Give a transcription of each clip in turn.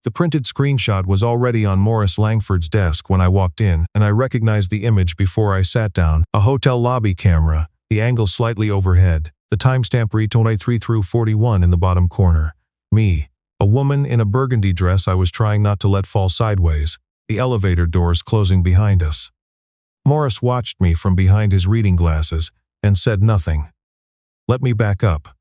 The printed screenshot was already on Morris Langford's desk when I walked in, and I recognized the image before I sat down. A hotel lobby camera, the angle slightly overhead, the timestamp read 23:41 in the bottom corner. Me, a woman in a burgundy dress I was trying not to let fall sideways, the elevator doors closing behind us. Morris watched me from behind his reading glasses and said nothing. Let me back up.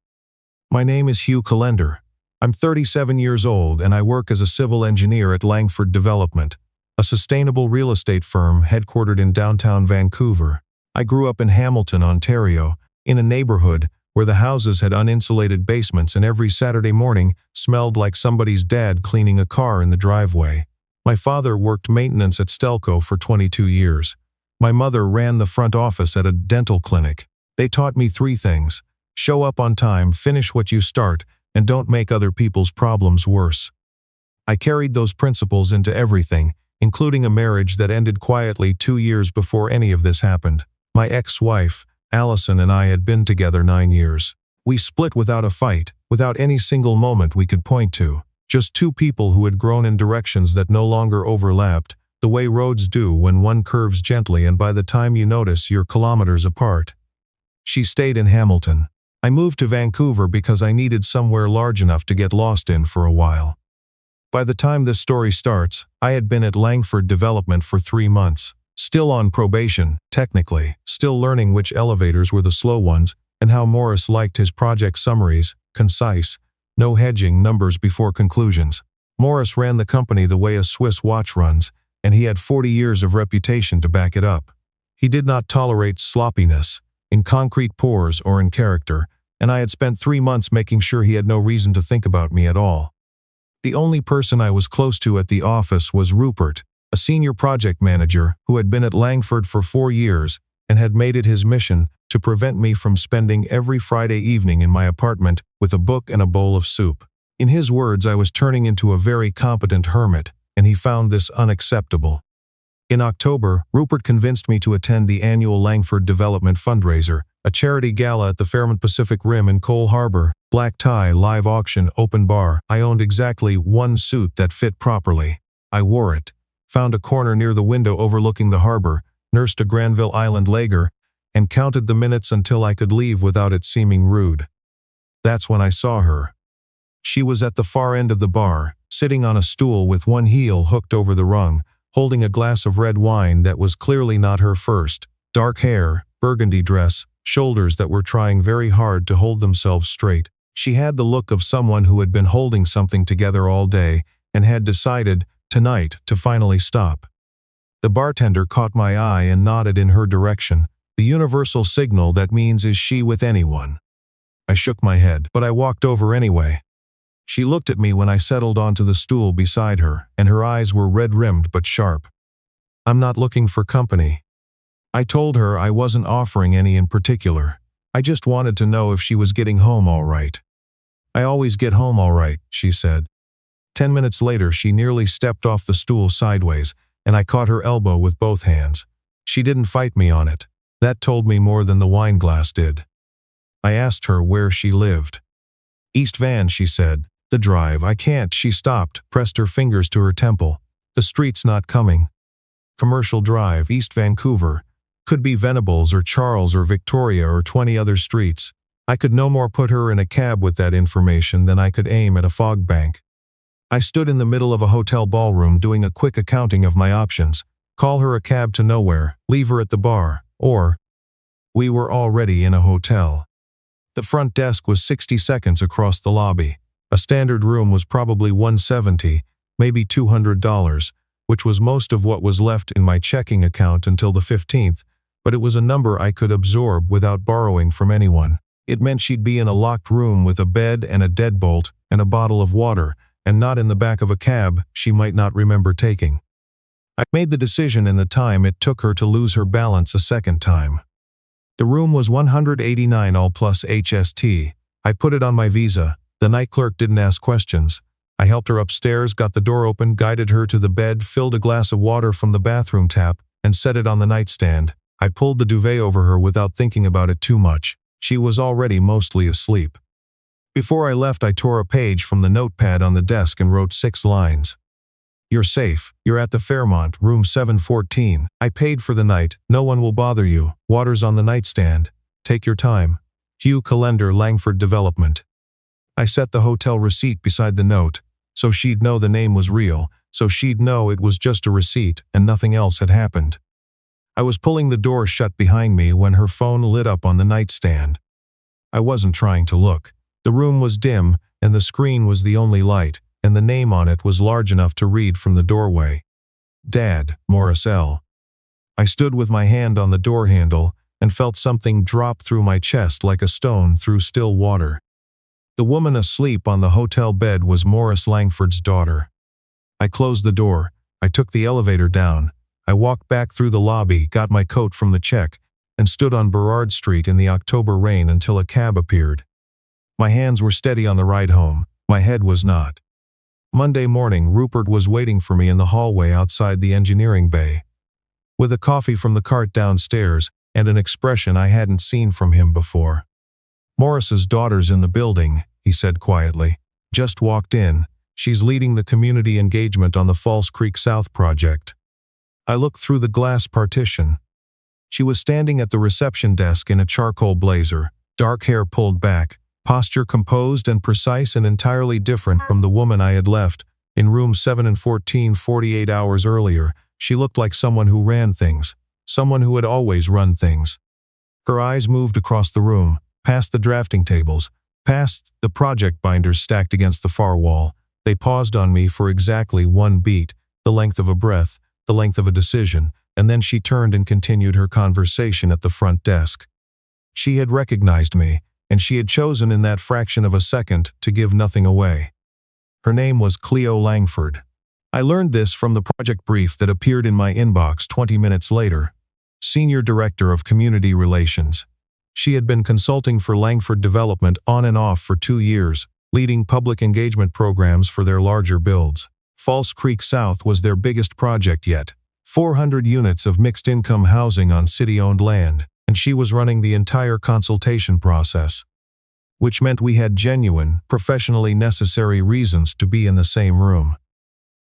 My name is Hugh Calendar. I'm 37 years old and I work as a civil engineer at Langford Development, a sustainable real estate firm headquartered in downtown Vancouver. I grew up in Hamilton, Ontario, in a neighborhood where the houses had uninsulated basements and every Saturday morning smelled like somebody's dad cleaning a car in the driveway. My father worked maintenance at Stelco for 22 years. My mother ran the front office at a dental clinic. They taught me three things: show up on time, finish what you start, and don't make other people's problems worse. I carried those principles into everything, including a marriage that ended quietly 2 years before any of this happened. My ex-wife, Allison, and I had been together 9 years. We split without a fight, without any single moment we could point to. Just two people who had grown in directions that no longer overlapped, the way roads do when one curves gently and by the time you notice you're kilometers apart. She stayed in Hamilton. I moved to Vancouver because I needed somewhere large enough to get lost in for a while. By the time this story starts, I had been at Langford Development for 3 months. Still on probation, technically, still learning which elevators were the slow ones and how Morris liked his project summaries, concise, no hedging, numbers before conclusions. Morris ran the company the way a Swiss watch runs, and he had 40 years of reputation to back it up. He did not tolerate sloppiness, in concrete pours or in character, and I had spent 3 months making sure he had no reason to think about me at all. The only person I was close to at the office was Rupert, a senior project manager who had been at Langford for 4 years and had made it his mission to prevent me from spending every Friday evening in my apartment with a book and a bowl of soup. In his words, I was turning into a very competent hermit, and he found this unacceptable. In October, Rupert convinced me to attend the annual Langford Development fundraiser, a charity gala at the Fairmont Pacific Rim in Cole Harbor. Black tie, live auction, open bar. I owned exactly one suit that fit properly. I wore it, found a corner near the window overlooking the harbor, nursed a Granville Island lager, and counted the minutes until I could leave without it seeming rude. That's when I saw her. She was at the far end of the bar, sitting on a stool with one heel hooked over the rung, holding a glass of red wine that was clearly not her first. Dark hair, burgundy dress, shoulders that were trying very hard to hold themselves straight. She had the look of someone who had been holding something together all day and had decided, tonight, to finally stop. The bartender caught my eye and nodded in her direction, the universal signal that means is she with anyone. I shook my head, but I walked over anyway. She looked at me when I settled onto the stool beside her, and her eyes were red-rimmed but sharp. I'm not looking for company. I told her I wasn't offering any in particular. I just wanted to know if she was getting home all right. I always get home all right, she said. 10 minutes later, she nearly stepped off the stool sideways, and I caught her elbow with both hands. She didn't fight me on it. That told me more than the wine glass did. I asked her where she lived. East Van, she said. The drive. I can't. She stopped, pressed her fingers to her temple. The street's not coming. Commercial Drive, East Vancouver. Could be Venables or Charles or Victoria or 20 other streets. I could no more put her in a cab with that information than I could aim at a fog bank. I stood in the middle of a hotel ballroom doing a quick accounting of my options. Call her a cab to nowhere, leave her at the bar, or... We were already in a hotel. The front desk was 60 seconds across the lobby. A standard room was probably $170, maybe $200, which was most of what was left in my checking account until the 15th, but it was a number I could absorb without borrowing from anyone. It meant she'd be in a locked room with a bed and a deadbolt and a bottle of water, and not in the back of a cab she might not remember taking. I made the decision in the time it took her to lose her balance a second time. The room was $189 all plus HST. I put it on my visa. The night clerk didn't ask questions. I helped her upstairs, got the door open, guided her to the bed, filled a glass of water from the bathroom tap, and set it on the nightstand. I pulled the duvet over her without thinking about it too much. She was already mostly asleep. Before I left, I tore a page from the notepad on the desk and wrote 6 lines. You're safe. You're at the Fairmont, room 714. I paid for the night. No one will bother you. Water's on the nightstand. Take your time. Hugh Calendar, Langford Development. I set the hotel receipt beside the note, so she'd know the name was real, so she'd know it was just a receipt and nothing else had happened. I was pulling the door shut behind me when her phone lit up on the nightstand. I wasn't trying to look. The room was dim, and the screen was the only light, and the name on it was large enough to read from the doorway. Dad, Morris L. I stood with my hand on the door handle and felt something drop through my chest like a stone through still water. The woman asleep on the hotel bed was Morris Langford's daughter. I closed the door. I took the elevator down. I walked back through the lobby, got my coat from the check, and stood on Burrard Street in the October rain until a cab appeared. My hands were steady on the ride home. My head was not. Monday morning, Rupert was waiting for me in the hallway outside the engineering bay. With a coffee from the cart downstairs and an expression I hadn't seen from him before. Morris's daughter's in the building, he said quietly. Just walked in. She's leading the community engagement on the False Creek South project. I looked through the glass partition. She was standing at the reception desk in a charcoal blazer, dark hair pulled back, posture composed and precise and entirely different from the woman I had left in room 714 48 hours earlier. She looked like someone who ran things, someone who had always run things. Her eyes moved across the room, past the drafting tables, past the project binders stacked against the far wall. They paused on me for exactly one beat, the length of a breath, the length of a decision, and then she turned and continued her conversation at the front desk. She had recognized me, and she had chosen in that fraction of a second to give nothing away. Her name was Cleo Langford. I learned this from the project brief that appeared in my inbox 20 minutes later. Senior Director of Community Relations. She had been consulting for Langford Development on and off for 2 years, leading public engagement programs for their larger builds. False Creek South was their biggest project yet. 400 units of mixed-income housing on city-owned land, and she was running the entire consultation process. Which meant we had genuine, professionally necessary reasons to be in the same room.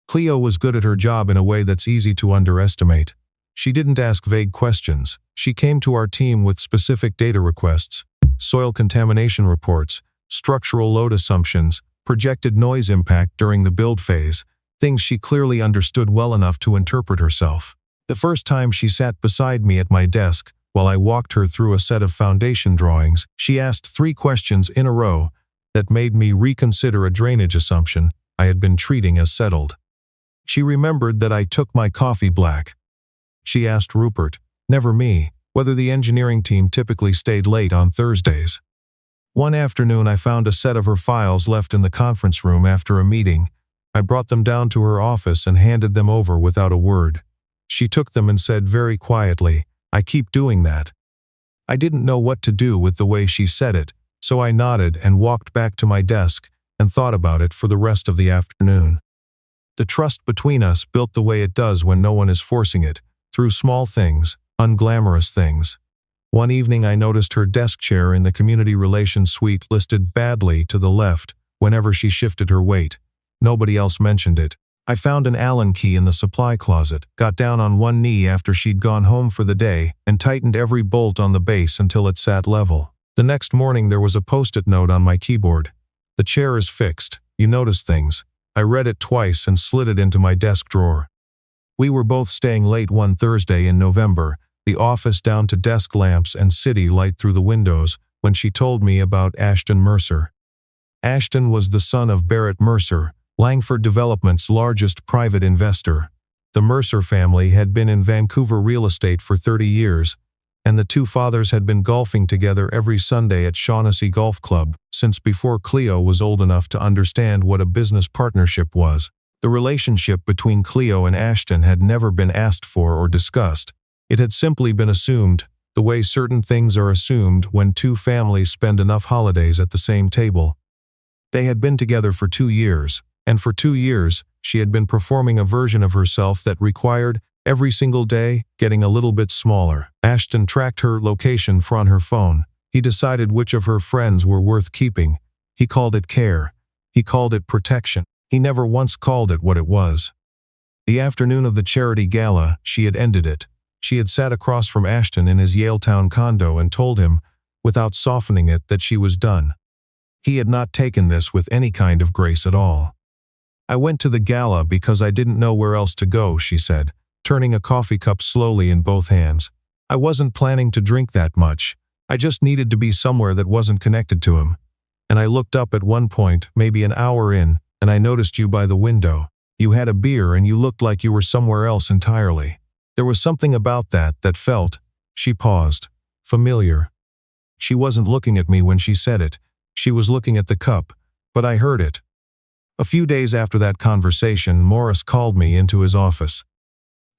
Cleo was good at her job in a way that's easy to underestimate. She didn't ask vague questions. She came to our team with specific data requests, soil contamination reports, structural load assumptions, projected noise impact during the build phase, things she clearly understood well enough to interpret herself. The first time she sat beside me at my desk, while I walked her through a set of foundation drawings, she asked 3 questions in a row that made me reconsider a drainage assumption I had been treating as settled. She remembered that I took my coffee black. She asked Rupert, never me, whether the engineering team typically stayed late on Thursdays. One afternoon I found a set of her files left in the conference room after a meeting. I brought them down to her office and handed them over without a word. She took them and said very quietly, I keep doing that. I didn't know what to do with the way she said it, so I nodded and walked back to my desk and thought about it for the rest of the afternoon. The trust between us built the way it does when no one is forcing it, through small things, unglamorous things. One evening I noticed her desk chair in the community relations suite listed badly to the left whenever she shifted her weight. Nobody else mentioned it. I found an Allen key in the supply closet, got down on one knee after she'd gone home for the day, and tightened every bolt on the base until it sat level. The next morning there was a post-it note on my keyboard. The chair is fixed. You notice things. I read it twice and slid it into my desk drawer. We were both staying late one Thursday in November, the office down to desk lamps and city light through the windows, when she told me about Ashton Mercer. Ashton was the son of Barrett Mercer, Langford Development's largest private investor. The Mercer family had been in Vancouver real estate for 30 years, and the 2 fathers had been golfing together every Sunday at Shaughnessy Golf Club since before Cleo was old enough to understand what a business partnership was. The relationship between Cleo and Ashton had never been asked for or discussed. It had simply been assumed, the way certain things are assumed when 2 families spend enough holidays at the same table. They had been together for 2 years. And for 2 years, she had been performing a version of herself that required, every single day, getting a little bit smaller. Ashton tracked her location on her phone. He decided which of her friends were worth keeping, He called it care. He called it protection. He never once called it what it was. The afternoon of the charity gala, she had ended it. She had sat across from Ashton in his Yaletown condo and told him, without softening it, that she was done. He had not taken this with any kind of grace at all. "I went to the gala because I didn't know where else to go," she said, turning a coffee cup slowly in both hands. "I wasn't planning to drink that much. I just needed to be somewhere that wasn't connected to him. And I looked up at one point, maybe an hour in, and I noticed you by the window. You had a beer and you looked like you were somewhere else entirely. There was something about that felt," she paused, "familiar." She wasn't looking at me when she said it. She was looking at the cup, but I heard it. A few days after that conversation, Morris called me into his office.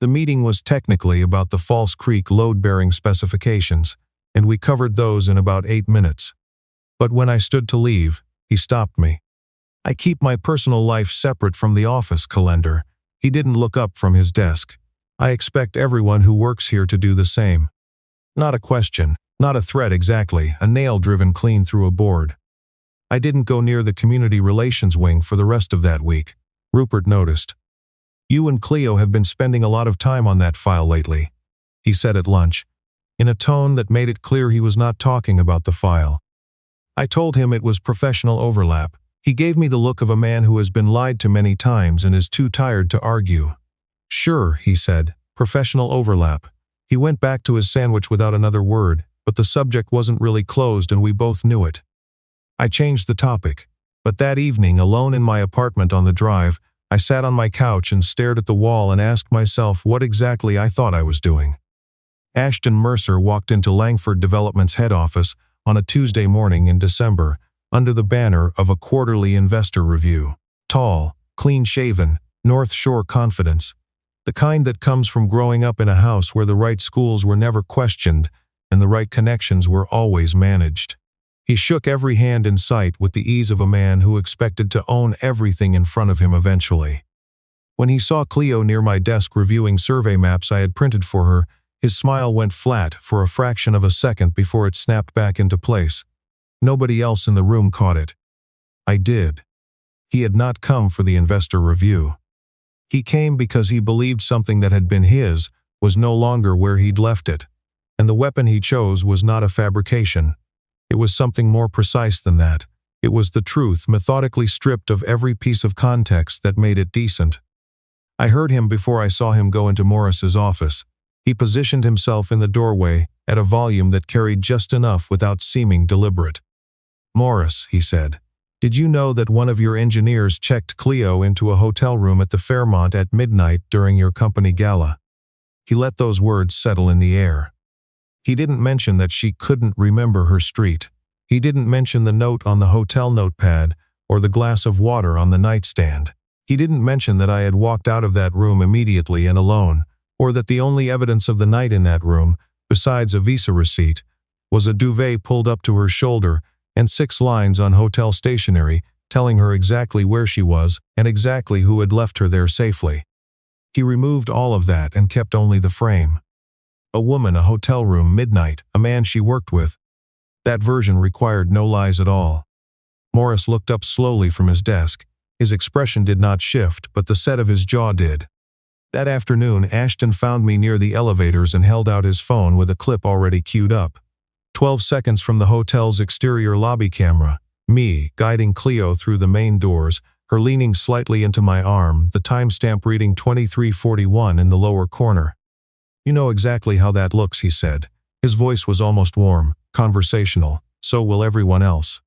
The meeting was technically about the False Creek load-bearing specifications, and we covered those in about 8 minutes. But when I stood to leave, he stopped me. "I keep my personal life separate from the office, Calendar." He didn't look up from his desk. "I expect everyone who works here to do the same." Not a question, not a threat exactly, a nail driven clean through a board. I didn't go near the community relations wing for the rest of that week. Rupert noticed. "You and Cleo have been spending a lot of time on that file lately," he said at lunch, in a tone that made it clear he was not talking about the file. I told him it was professional overlap. He gave me the look of a man who has been lied to many times and is too tired to argue. "Sure," he said, "professional overlap." He went back to his sandwich without another word, but the subject wasn't really closed and we both knew it. I changed the topic, but that evening, alone in my apartment on the drive, I sat on my couch and stared at the wall and asked myself what exactly I thought I was doing. Ashton Mercer walked into Langford Development's head office on a Tuesday morning in December, under the banner of a quarterly investor review. Tall, clean-shaven, North Shore confidence. The kind that comes from growing up in a house where the right schools were never questioned and the right connections were always managed. He shook every hand in sight with the ease of a man who expected to own everything in front of him eventually. When he saw Cleo near my desk reviewing survey maps I had printed for her, his smile went flat for a fraction of a second before it snapped back into place. Nobody else in the room caught it. I did. He had not come for the investor review. He came because he believed something that had been his was no longer where he'd left it, and the weapon he chose was not a fabrication. It was something more precise than that. It was the truth, methodically stripped of every piece of context that made it decent. I heard him before I saw him go into Morris's office. He positioned himself in the doorway at a volume that carried just enough without seeming deliberate. "Morris," he said, "did you know that one of your engineers checked Cleo into a hotel room at the Fairmont at midnight during your company gala?" He let those words settle in the air. He didn't mention that she couldn't remember her street. He didn't mention the note on the hotel notepad or the glass of water on the nightstand. He didn't mention that I had walked out of that room immediately and alone, or that the only evidence of the night in that room, besides a Visa receipt, was a duvet pulled up to her shoulder and 6 lines on hotel stationery telling her exactly where she was and exactly who had left her there safely. He removed all of that and kept only the frame. A woman, a hotel room, midnight, a man she worked with. That version required no lies at all. Morris looked up slowly from his desk. His expression did not shift, but the set of his jaw did. That afternoon, Ashton found me near the elevators and held out his phone with a clip already queued up. 12 seconds from the hotel's exterior lobby camera. Me, guiding Cleo through the main doors, her leaning slightly into my arm, the timestamp reading 23:41 in the lower corner. "You know exactly how that looks," he said. His voice was almost warm, conversational. "So will everyone else."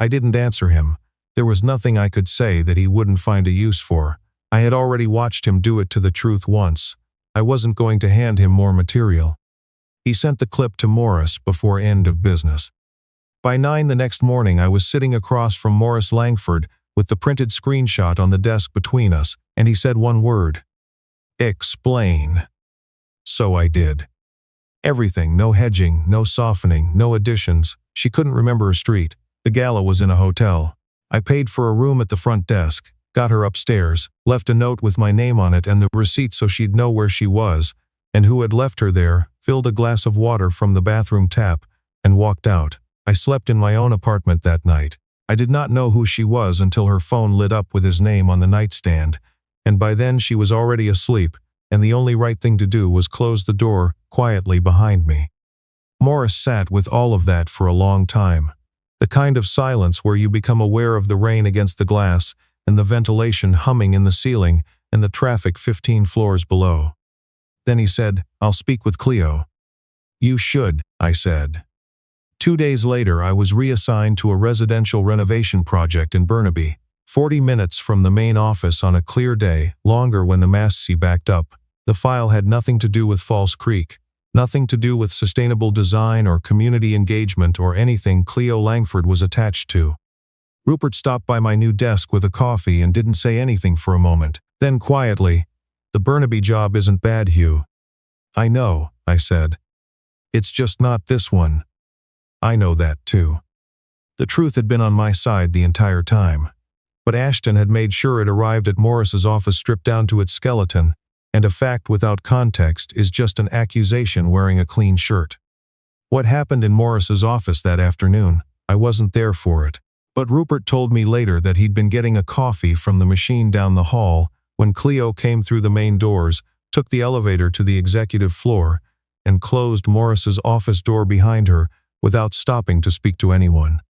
I didn't answer him. There was nothing I could say that he wouldn't find a use for. I had already watched him do it to the truth once. I wasn't going to hand him more material. He sent the clip to Morris before end of business. By 9 the next morning I was sitting across from Morris Langford with the printed screenshot on the desk between us, and he said one word. "Explain." So I did. Everything, no hedging, no softening, no additions. She couldn't remember her street. The gala was in a hotel. I paid for a room at the front desk, got her upstairs, left a note with my name on it and the receipt so she'd know where she was and who had left her there, filled a glass of water from the bathroom tap, and walked out. I slept in my own apartment that night. I did not know who she was until her phone lit up with his name on the nightstand, and by then she was already asleep, and the only right thing to do was close the door quietly behind me. Morris sat with all of that for a long time. The kind of silence where you become aware of the rain against the glass and the ventilation humming in the ceiling and the traffic 15 floors below. Then he said, "I'll speak with Cleo." "You should," I said. 2 days later, I was reassigned to a residential renovation project in Burnaby, 40 minutes from the main office on a clear day, longer when the Massey backed up. The file had nothing to do with False Creek, nothing to do with sustainable design or community engagement or anything Cleo Langford was attached to. Rupert stopped by my new desk with a coffee and didn't say anything for a moment. Then quietly, "The Burnaby job isn't bad, Hugh." "I know," I said. "It's just not this one." "I know that, too." The truth had been on my side the entire time. But Ashton had made sure it arrived at Morris's office stripped down to its skeleton, and a fact without context is just an accusation wearing a clean shirt. What happened in Morris's office that afternoon, I wasn't there for it. But Rupert told me later that he'd been getting a coffee from the machine down the hall when Cleo came through the main doors, took the elevator to the executive floor, and closed Morris's office door behind her without stopping to speak to anyone.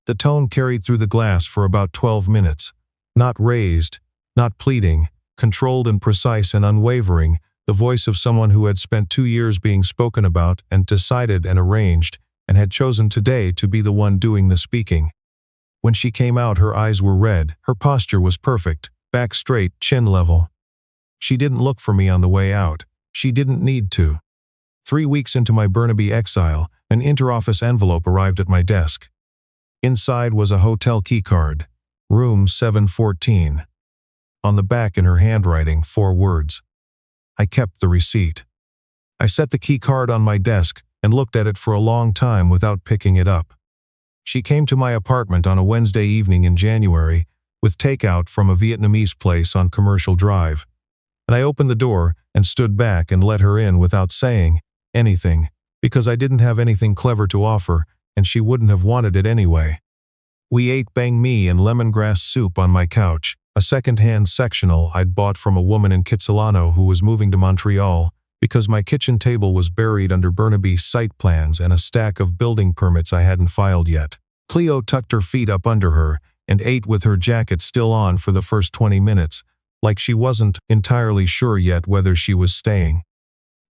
The tone carried through the glass for about 12 minutes. Not raised, not pleading, controlled and precise and unwavering, the voice of someone who had spent 2 years being spoken about and decided and arranged, and had chosen today to be the one doing the speaking. When she came out, her eyes were red, her posture was perfect, back straight, chin level. She didn't look for me on the way out. She didn't need to. 3 weeks into my Burnaby exile, an interoffice envelope arrived at my desk. Inside was a hotel keycard, room 714. On the back in her handwriting, 4 words. I kept the receipt. I set the keycard on my desk and looked at it for a long time without picking it up. She came to my apartment on a Wednesday evening in January with takeout from a Vietnamese place on Commercial Drive, and I opened the door and stood back and let her in without saying anything, because I didn't have anything clever to offer, and she wouldn't have wanted it anyway. We ate banh mi and lemongrass soup on my couch, a second-hand sectional I'd bought from a woman in Kitsilano who was moving to Montreal, because my kitchen table was buried under Burnaby's site plans and a stack of building permits I hadn't filed yet. Cleo tucked her feet up under her and ate with her jacket still on for the first 20 minutes, like she wasn't entirely sure yet whether she was staying.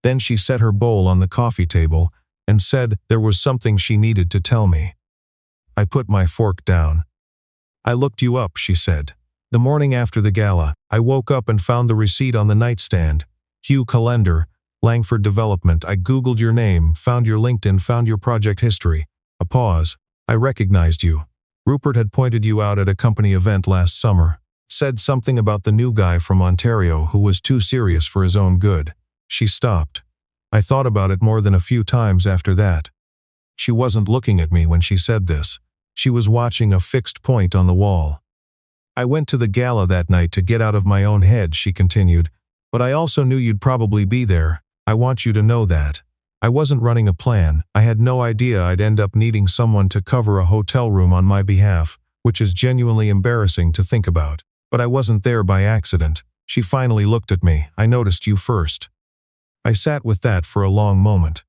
Then she set her bowl on the coffee table and said there was something she needed to tell me. I put my fork down. "I looked you up," she said. "The morning after the gala, I woke up and found the receipt on the nightstand. Hugh Calendar, Langford Development. I Googled your name, found your LinkedIn, found your project history." A pause. "I recognized you. Rupert had pointed you out at a company event last summer. Said something about the new guy from Ontario who was too serious for his own good." She stopped. I thought about it more than a few times after that. She wasn't looking at me when she said this. She was watching a fixed point on the wall. "I went to the gala that night to get out of my own head," she continued, "but I also knew you'd probably be there. I want you to know that. I wasn't running a plan. I had no idea I'd end up needing someone to cover a hotel room on my behalf, which is genuinely embarrassing to think about. But I wasn't there by accident." She finally looked at me. "I noticed you first." I sat with that for a long moment.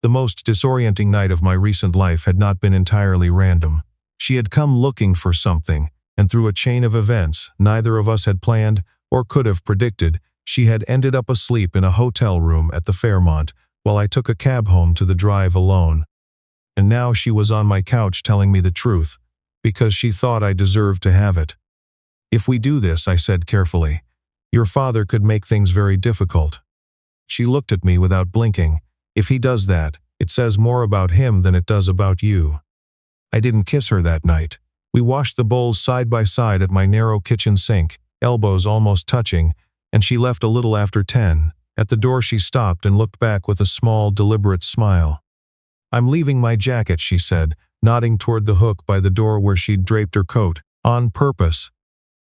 The most disorienting night of my recent life had not been entirely random. She had come looking for something, and through a chain of events neither of us had planned or could have predicted, she had ended up asleep in a hotel room at the Fairmont while I took a cab home to the drive alone. And now she was on my couch telling me the truth, because she thought I deserved to have it. "If we do this," I said carefully, "your father could make things very difficult." She looked at me without blinking. "If he does that, it says more about him than it does about you." I didn't kiss her that night. We washed the bowls side by side at my narrow kitchen sink, elbows almost touching, and she left a little after 10. At the door she stopped and looked back with a small, deliberate smile. "I'm leaving my jacket," she said, nodding toward the hook by the door where she'd draped her coat, "on purpose."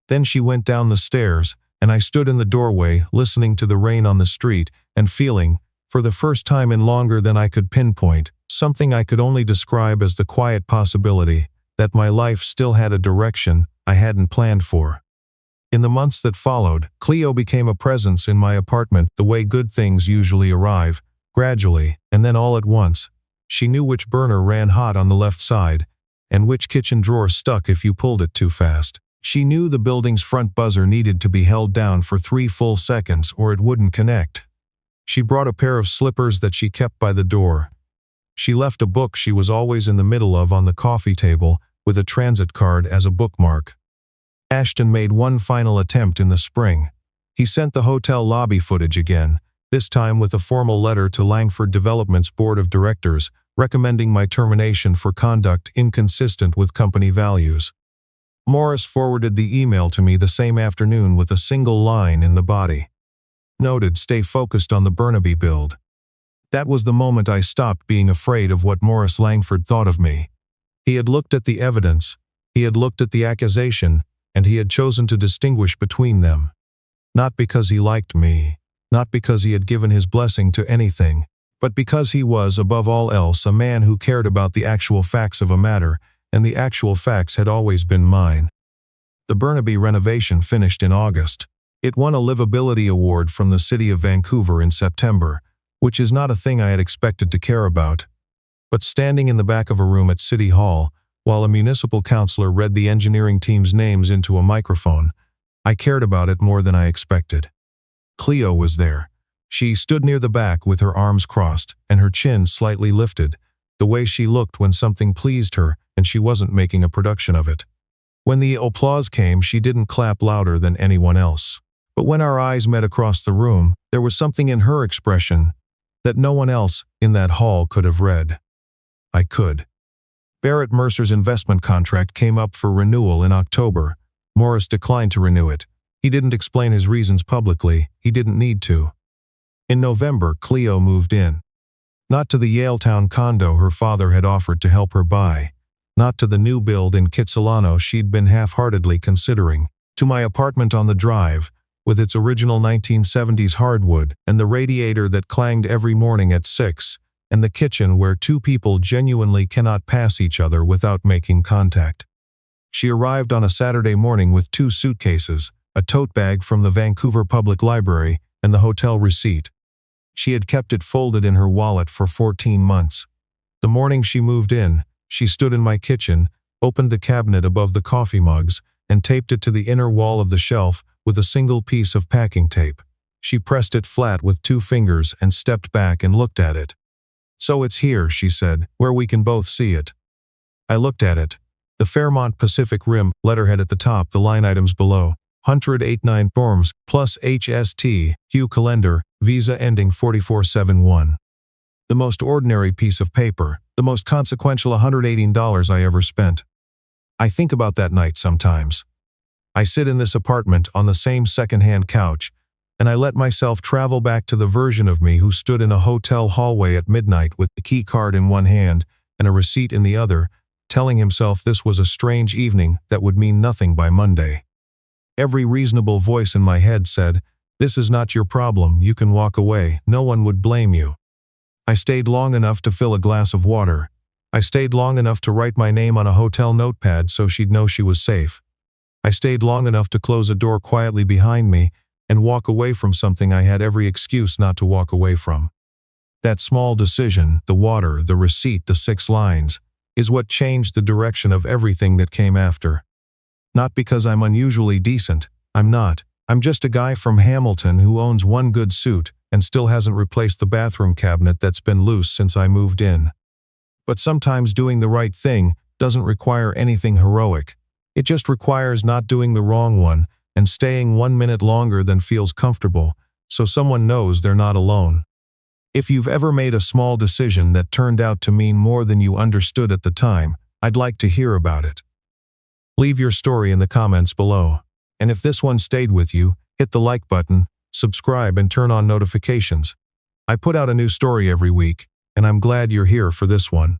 Then she went down the stairs, and I stood in the doorway, listening to the rain on the street, and feeling, for the first time in longer than I could pinpoint, something I could only describe as the quiet possibility that my life still had a direction I hadn't planned for. In the months that followed, Cleo became a presence in my apartment the way good things usually arrive, gradually, and then all at once. She knew which burner ran hot on the left side, and which kitchen drawer stuck if you pulled it too fast. She knew the building's front buzzer needed to be held down for 3 full seconds or it wouldn't connect. She brought a pair of slippers that she kept by the door. She left a book she was always in the middle of on the coffee table, with a transit card as a bookmark. Ashton made one final attempt in the spring. He sent the hotel lobby footage again, this time with a formal letter to Langford Development's board of directors, recommending my termination for conduct inconsistent with company values. Morris forwarded the email to me the same afternoon with a single line in the body. Noted, stay focused on the Burnaby build. That was the moment I stopped being afraid of what Morris Langford thought of me. He had looked at the evidence, he had looked at the accusation, and he had chosen to distinguish between them. Not because he liked me, not because he had given his blessing to anything, but because he was, above all else, a man who cared about the actual facts of a matter, and the actual facts had always been mine. The Burnaby renovation finished in August. It won a livability award from the city of Vancouver in September, which is not a thing I had expected to care about. But standing in the back of a room at City Hall, while a municipal councillor read the engineering team's names into a microphone, I cared about it more than I expected. Cleo was there. She stood near the back with her arms crossed and her chin slightly lifted, the way she looked when something pleased her and she wasn't making a production of it. When the applause came, she didn't clap louder than anyone else. But when our eyes met across the room, there was something in her expression that no one else in that hall could have read. I could. Barrett Mercer's investment contract came up for renewal in October. Morris declined to renew it. He didn't explain his reasons publicly. He didn't need to. In November, Cleo moved in. Not to the Yaletown condo her father had offered to help her buy. Not to the new build in Kitsilano she'd been half-heartedly considering. To my apartment on the drive, with its original 1970s hardwood and the radiator that clanged every morning at 6, and the kitchen where 2 people genuinely cannot pass each other without making contact. She arrived on a Saturday morning with 2 suitcases, a tote bag from the Vancouver Public Library, and the hotel receipt. She had kept it folded in her wallet for 14 months. The morning she moved in, she stood in my kitchen, opened the cabinet above the coffee mugs, and taped it to the inner wall of the shelf with a single piece of packing tape. She pressed it flat with 2 fingers and stepped back and looked at it. "So it's here," she said, "where we can both see it." I looked at it. The Fairmont Pacific Rim letterhead at the top, the line items below. 189 forms, plus HST, Hugh Calendar, Visa ending 4471. The most ordinary piece of paper, the most consequential $118 I ever spent. I think about that night sometimes. I sit in this apartment on the same second-hand couch, and I let myself travel back to the version of me who stood in a hotel hallway at midnight with the key card in one hand and a receipt in the other, telling himself this was a strange evening that would mean nothing by Monday. Every reasonable voice in my head said, "This is not your problem, you can walk away, no one would blame you." I stayed long enough to fill a glass of water. I stayed long enough to write my name on a hotel notepad so she'd know she was safe. I stayed long enough to close a door quietly behind me and walk away from something I had every excuse not to walk away from. That small decision, the water, the receipt, the 6 lines, is what changed the direction of everything that came after. Not because I'm unusually decent, I'm not. I'm just a guy from Hamilton who owns one good suit and still hasn't replaced the bathroom cabinet that's been loose since I moved in. But sometimes doing the right thing doesn't require anything heroic. It just requires not doing the wrong one and staying 1 minute longer than feels comfortable, so someone knows they're not alone. If you've ever made a small decision that turned out to mean more than you understood at the time, I'd like to hear about it. Leave your story in the comments below. And if this one stayed with you, hit the like button, subscribe, and turn on notifications. I put out a new story every week, and I'm glad you're here for this one.